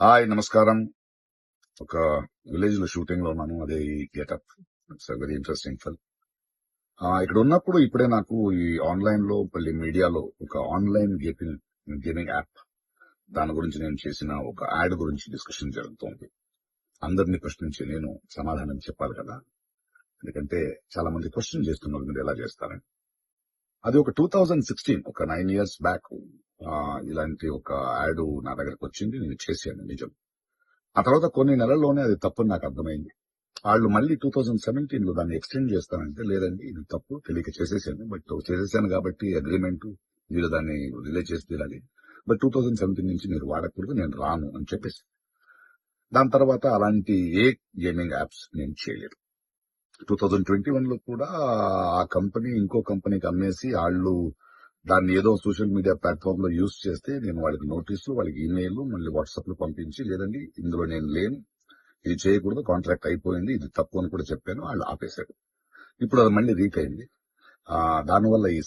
Hi నమస్కారం. ఒక village లో షూటింగ్ లో ఉన్నాను. అదే ఈ getup. It's very interesting film. ఇక్కడ ఉన్నప్పుడు ఇప్పుడే నాకు ఈ ఆన్లైన్ లో మళ్ళీ మీడియాలో ఒక ఆన్లైన్ గేమింగ్ యాప్ దాని గురించి నేను చేసిన ఒక యాడ్ గురించి డిస్కషన్ జరుగుతోంది. అందరినీ ప్రశ్నించి నేను సమాధానం చెప్పాలి కదా, ఎందుకంటే చాలా మంది క్వశ్చన్ చేస్తున్నారు మీరు ఎలా చేస్తారని. అది ఒక 2016, ఒక 9 years బ్యాక్ ఇలాంటి ఒక యాడ్ నా దగ్గరకు వచ్చింది. నేను చేశాను, నిజం. ఆ తర్వాత కొన్ని నెలల్లోనే అది తప్పని నాకు అర్థమైంది. వాళ్ళు మళ్ళీ 2017 లో దాన్ని ఎక్స్టెండ్ చేస్తానంటే, లేదండి ఇది తప్పు, తెలియక చేసేసాను. బట్ చేసేసాను కాబట్టి అగ్రిమెంట్, మీరు దాన్ని రిలే చేసి తీరాలి. బట్ 2017 నుంచి మీరు వాడకూడదు, నేను రాను అని చెప్పేసి. దాని తర్వాత అలాంటి ఏ గేమింగ్ యాప్స్ నేను చేయలేదు. 2021 లో కూడా ఆ కంపెనీ ఇంకో కంపెనీకి అమ్మేసి వాళ్ళు దాన్ని ఏదో సోషల్ మీడియా ప్లాట్ఫామ్ లో యూజ్ చేస్తే నేను వాళ్ళకి నోటీసులు, వాళ్ళకి ఈమెయిల్, మళ్ళీ వాట్సాప్ లో పంపించి, లేదండి ఇందులో నేను లేను, ఇది చేయకూడదు, కాంట్రాక్ట్ అయిపోయింది, ఇది తప్పు అని కూడా చెప్పాను. వాళ్ళు ఆపేశారు. ఇప్పుడు అది మళ్ళీ రీక్ అయింది. దానివల్ల ఈ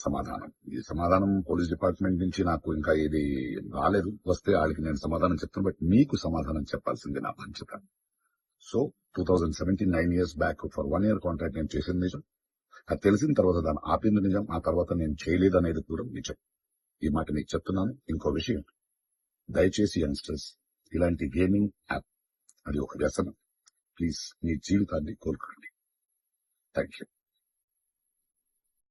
సమాధానం పోలీస్ డిపార్ట్మెంట్ నుంచి నాకు ఇంకా ఇది రాలేదు. వస్తే వాళ్ళకి నేను సమాధానం చెప్తాను. బట్ మీకు సమాధానం చెప్పాల్సింది నా బాధ్యత. So 2017, 9 years back for 1 year contract నేను చేసింది నిజం. అది తెలిసిన తర్వాత దాన్ని ఆపింది నిజం. ఆ తర్వాత నేను చేయలేదు అనేది కూడా నిజం. ఈ మాట మీకు చెప్తున్నాను. ఇంకో విషయం, దయచేసి యంగ్స్టర్స్, ఇలాంటి గేమింగ్ యాప్ అది ఒక వ్యసనం. ప్లీజ్ మీ జీవితాన్ని కోల్పోండి. Thank you.